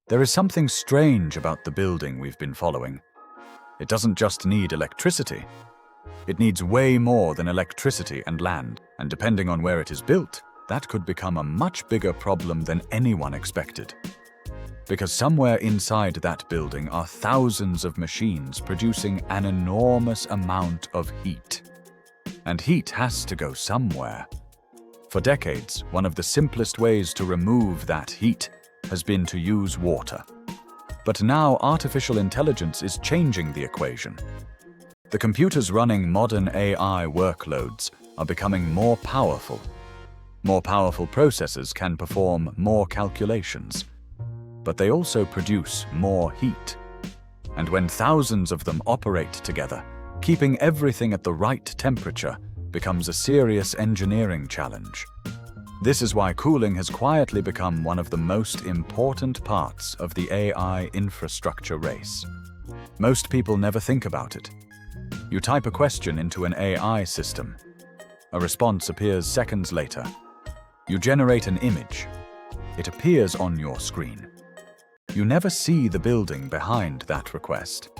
There is something strange about the building we've been following. It doesn't just need electricity. It needs way more than electricity and land, and depending on where it is built, that could become a much bigger problem than anyone expected. Because somewhere inside that building are thousands of machines producing an enormous amount of heat. And heat has to go somewhere. For decades, one of the simplest ways to remove that heat has been to use water. But now artificial intelligence is changing the equation. The computers running modern AI workloads are becoming more powerful. More powerful processors can perform more calculations, but they also produce more heat. And when thousands of them operate together, keeping everything at the right temperature becomes a serious engineering challenge. This is why cooling has quietly become one of the most important parts of the AI infrastructure race. Most people never think about it. You type a question into an AI system. A response appears seconds later. You generate an image. It appears on your screen. You never see the building behind that request.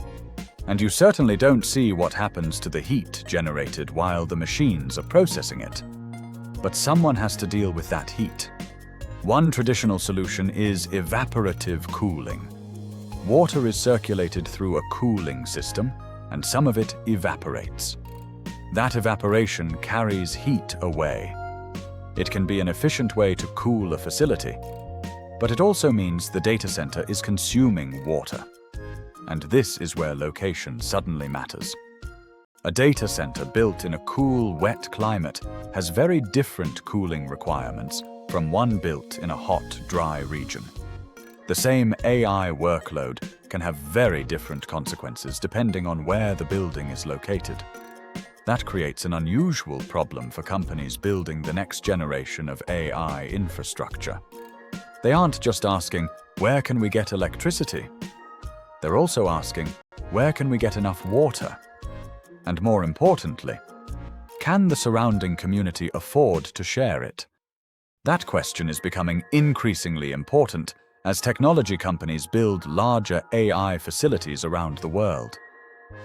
And you certainly don't see what happens to the heat generated while the machines are processing it. But someone has to deal with that heat. One traditional solution is evaporative cooling. Water is circulated through a cooling system, and some of it evaporates. That evaporation carries heat away. It can be an efficient way to cool a facility, but it also means the data center is consuming water. And this is where location suddenly matters. A data center built in a cool, wet climate has very different cooling requirements from one built in a hot, dry region. The same AI workload can have very different consequences depending on where the building is located. That creates an unusual problem for companies building the next generation of AI infrastructure. They aren't just asking, where can we get electricity? They're also asking, where can we get enough water? And more importantly, can the surrounding community afford to share it? That question is becoming increasingly important as technology companies build larger AI facilities around the world.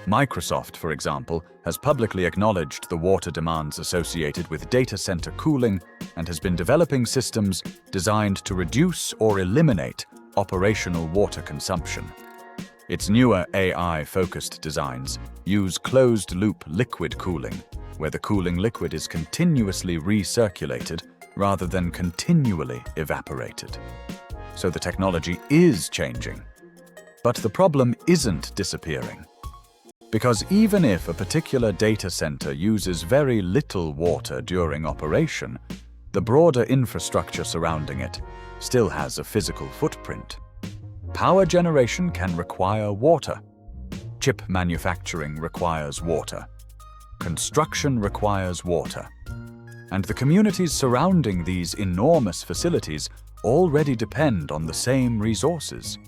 Microsoft, for example, has publicly acknowledged the water demands associated with data center cooling and has been developing systems designed to reduce or eliminate operational water consumption. Its newer AI-focused designs use closed-loop liquid cooling, where the cooling liquid is continuously recirculated rather than continually evaporated. So the technology is changing. But the problem isn't disappearing. Because even if a particular data center uses very little water during operation, the broader infrastructure surrounding it still has a physical footprint. Power generation can require water. Chip manufacturing requires water. Construction requires water. And the communities surrounding these enormous facilities already depend on the same resources.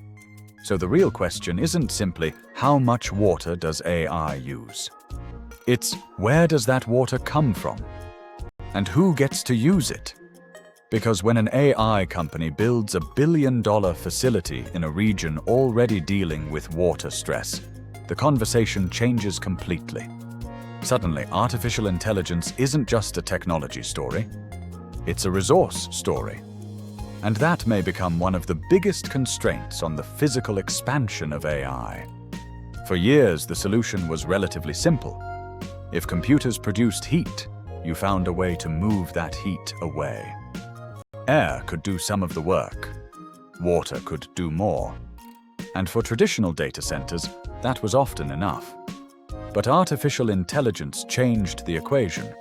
So the real question isn't simply how much water does AI use? It's where does that water come from? And who gets to use it? Because when an AI company builds $1 billion facility in a region already dealing with water stress, the conversation changes completely. Suddenly, artificial intelligence isn't just a technology story, it's a resource story. And that may become one of the biggest constraints on the physical expansion of AI. For years, the solution was relatively simple. If computers produced heat, you found a way to move that heat away. Air could do some of the work. Water could do more. And for traditional data centers, that was often enough. But artificial intelligence changed the equation.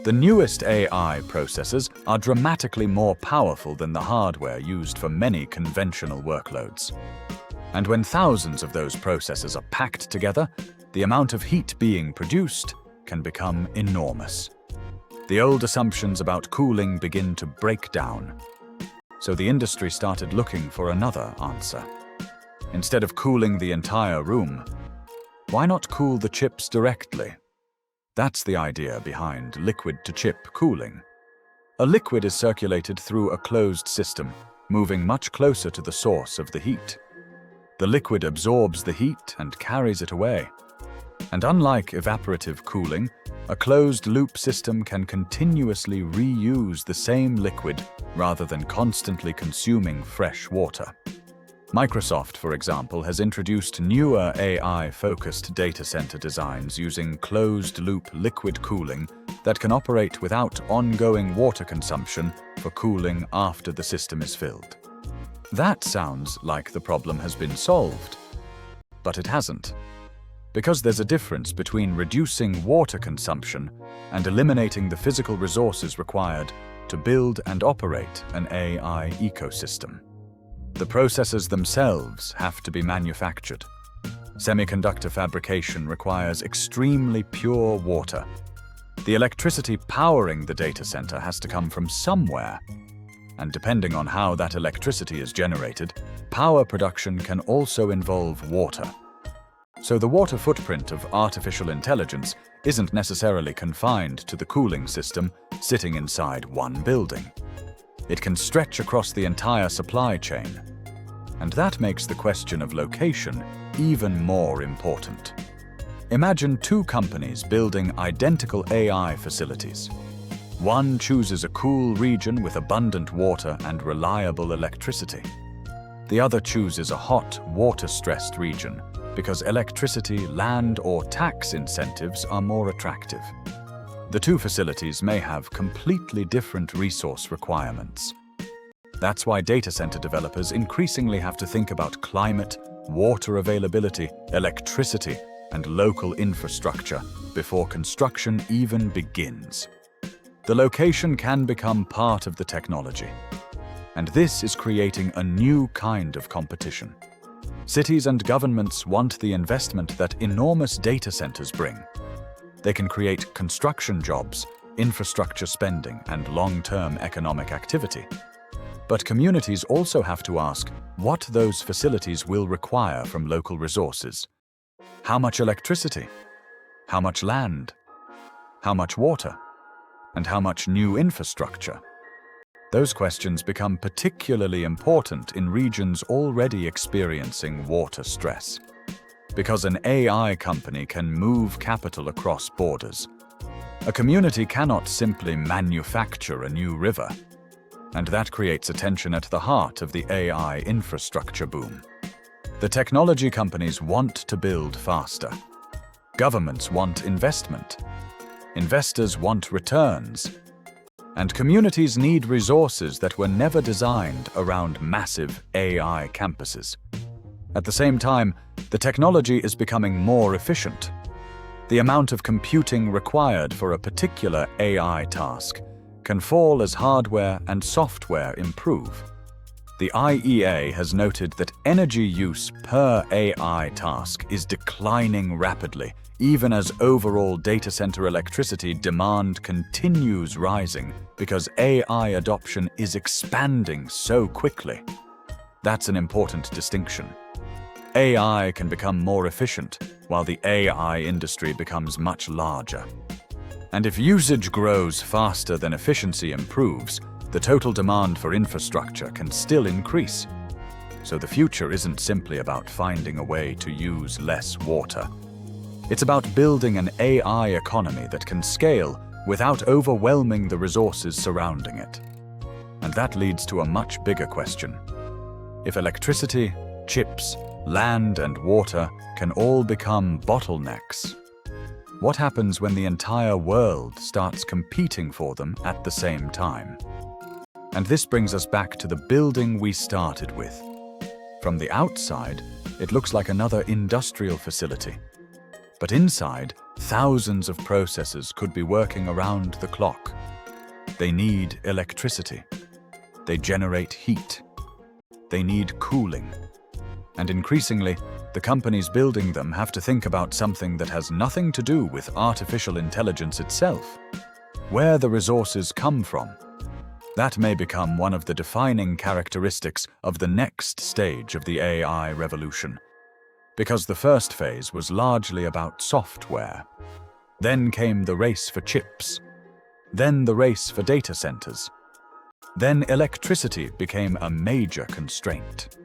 The newest AI processors are dramatically more powerful than the hardware used for many conventional workloads. And when thousands of those processors are packed together, the amount of heat being produced can become enormous. The old assumptions about cooling begin to break down. So the industry started looking for another answer. Instead of cooling the entire room, why not cool the chips directly? That's the idea behind liquid-to-chip cooling. A liquid is circulated through a closed system, moving much closer to the source of the heat. The liquid absorbs the heat and carries it away. And unlike evaporative cooling, a closed-loop system can continuously reuse the same liquid rather than constantly consuming fresh water. Microsoft, for example, has introduced newer AI-focused data center designs using closed-loop liquid cooling that can operate without ongoing water consumption for cooling after the system is filled. That sounds like the problem has been solved, but it hasn't. Because there's a difference between reducing water consumption and eliminating the physical resources required to build and operate an AI ecosystem. The processes themselves have to be manufactured. Semiconductor fabrication requires extremely pure water. The electricity powering the data center has to come from somewhere, and depending on how that electricity is generated, power production can also involve water. So the water footprint of artificial intelligence isn't necessarily confined to the cooling system sitting inside one building. It can stretch across the entire supply chain. And that makes the question of location even more important. Imagine two companies building identical AI facilities. One chooses a cool region with abundant water and reliable electricity. The other chooses a hot, water-stressed region because electricity, land, or tax incentives are more attractive. The two facilities may have completely different resource requirements. That's why data center developers increasingly have to think about climate, water availability, electricity, and local infrastructure before construction even begins. The location can become part of the technology, and this is creating a new kind of competition. Cities and governments want the investment that enormous data centers bring. They can create construction jobs, infrastructure spending, and long-term economic activity. But communities also have to ask what those facilities will require from local resources. How much electricity? How much land? How much water? And how much new infrastructure? Those questions become particularly important in regions already experiencing water stress. Because an AI company can move capital across borders. A community cannot simply manufacture a new river. And that creates a tension at the heart of the AI infrastructure boom. The technology companies want to build faster. Governments want investment. Investors want returns. And communities need resources that were never designed around massive AI campuses. At the same time, the technology is becoming more efficient. The amount of computing required for a particular AI task can fall as hardware and software improve. The IEA has noted that energy use per AI task is declining rapidly, even as overall data center electricity demand continues rising because AI adoption is expanding so quickly. That's an important distinction. AI can become more efficient, while the AI industry becomes much larger. And if usage grows faster than efficiency improves, the total demand for infrastructure can still increase. So the future isn't simply about finding a way to use less water. It's about building an AI economy that can scale without overwhelming the resources surrounding it. And that leads to a much bigger question. If electricity, chips, land, and water can all become bottlenecks, what happens when the entire world starts competing for them at the same time? And this brings us back to the building we started with. From the outside, it looks like another industrial facility. But inside, thousands of processes could be working around the clock. They need electricity. They generate heat. They need cooling. And increasingly, the companies building them have to think about something that has nothing to do with artificial intelligence itself. Where the resources come from. That may become one of the defining characteristics of the next stage of the AI revolution. Because the first phase was largely about software. Then came the race for chips. Then the race for data centers. Then electricity became a major constraint.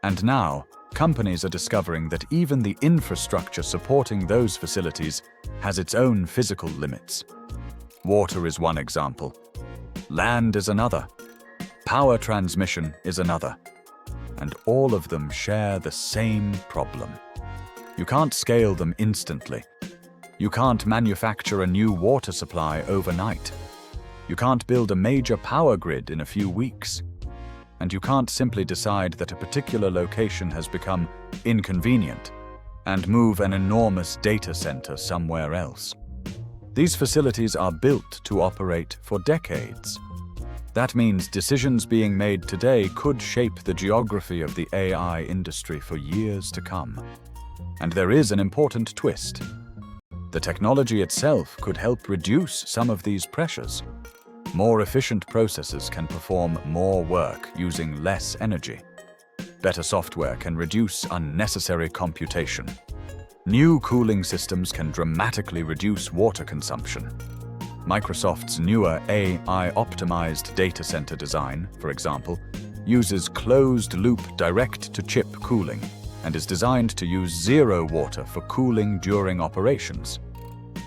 And now, companies are discovering that even the infrastructure supporting those facilities has its own physical limits. Water is one example. Land is another. Power transmission is another. And all of them share the same problem. You can't scale them instantly. You can't manufacture a new water supply overnight. You can't build a major power grid in a few weeks. And you can't simply decide that a particular location has become inconvenient and move an enormous data center somewhere else. These facilities are built to operate for decades. That means decisions being made today could shape the geography of the AI industry for years to come. And there is an important twist. The technology itself could help reduce some of these pressures. More efficient processes can perform more work using less energy. Better software can reduce unnecessary computation. New cooling systems can dramatically reduce water consumption. Microsoft's newer AI-optimized data center design, for example, uses closed-loop direct-to-chip cooling and is designed to use zero water for cooling during operations.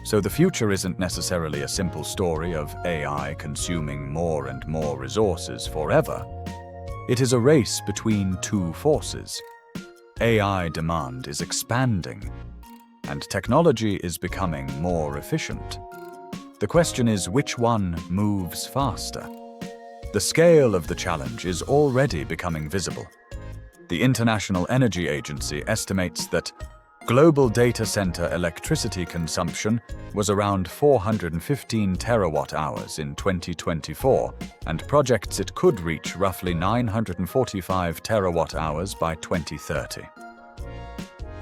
So the future isn't necessarily a simple story of AI consuming more and more resources forever. It is a race between two forces. AI demand is expanding, and technology is becoming more efficient. The question is, which one moves faster? The scale of the challenge is already becoming visible. The International Energy Agency estimates that global data center electricity consumption was around 415 terawatt-hours in 2024 and projects it could reach roughly 945 terawatt-hours by 2030.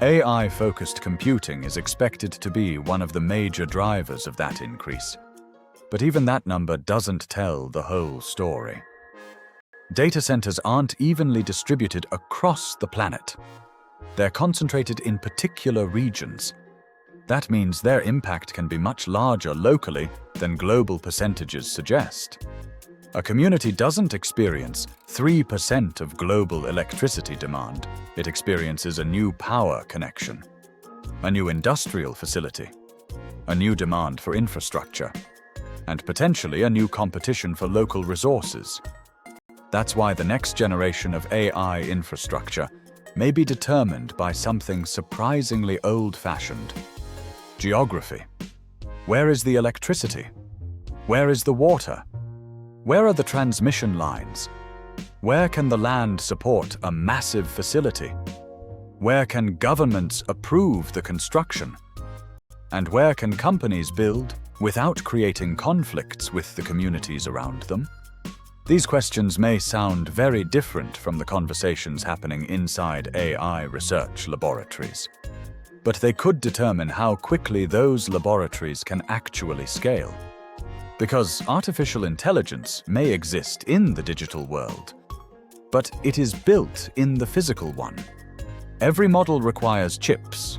AI-focused computing is expected to be one of the major drivers of that increase. But even that number doesn't tell the whole story. Data centers aren't evenly distributed across the planet. They're concentrated in particular regions. That means their impact can be much larger locally than global percentages suggest. A community doesn't experience 3% of global electricity demand. It experiences a new power connection, a new industrial facility, a new demand for infrastructure, and potentially a new competition for local resources. That's why the next generation of AI infrastructure may be determined by something surprisingly old-fashioned: geography. Where is the electricity? Where is the water? Where are the transmission lines? Where can the land support a massive facility? Where can governments approve the construction? And where can companies build without creating conflicts with the communities around them? These questions may sound very different from the conversations happening inside AI research laboratories, but they could determine how quickly those laboratories can actually scale. Because artificial intelligence may exist in the digital world, but it is built in the physical one. Every model requires chips.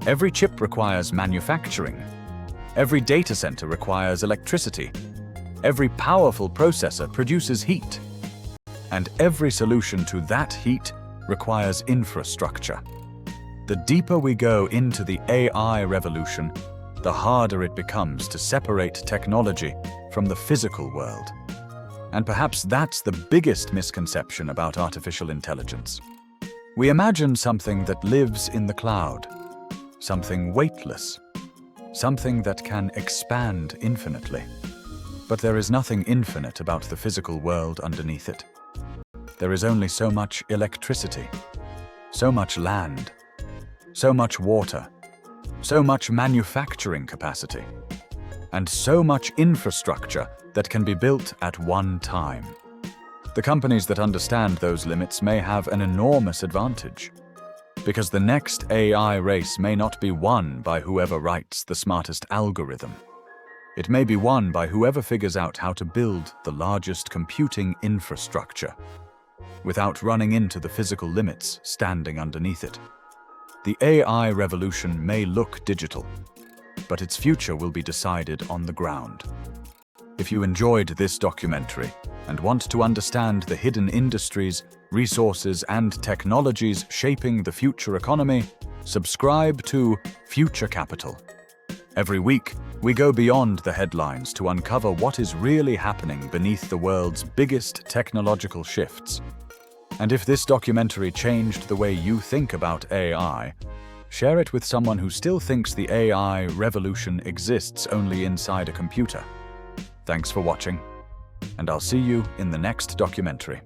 Every chip requires manufacturing. Every data center requires electricity. Every powerful processor produces heat. And every solution to that heat requires infrastructure. The deeper we go into the AI revolution, the harder it becomes to separate technology from the physical world. And perhaps that's the biggest misconception about artificial intelligence. We imagine something that lives in the cloud, something weightless, something that can expand infinitely. But there is nothing infinite about the physical world underneath it. There is only so much electricity, so much land, so much water, so much manufacturing capacity, and so much infrastructure that can be built at one time. The companies that understand those limits may have an enormous advantage, because the next AI race may not be won by whoever writes the smartest algorithm. It may be won by whoever figures out how to build the largest computing infrastructure without running into the physical limits standing underneath it. The AI revolution may look digital, but its future will be decided on the ground. If you enjoyed this documentary and want to understand the hidden industries, resources, and technologies shaping the future economy, subscribe to Future Capital. Every week, we go beyond the headlines to uncover what is really happening beneath the world's biggest technological shifts. And if this documentary changed the way you think about AI, share it with someone who still thinks the AI revolution exists only inside a computer. Thanks for watching, and I'll see you in the next documentary.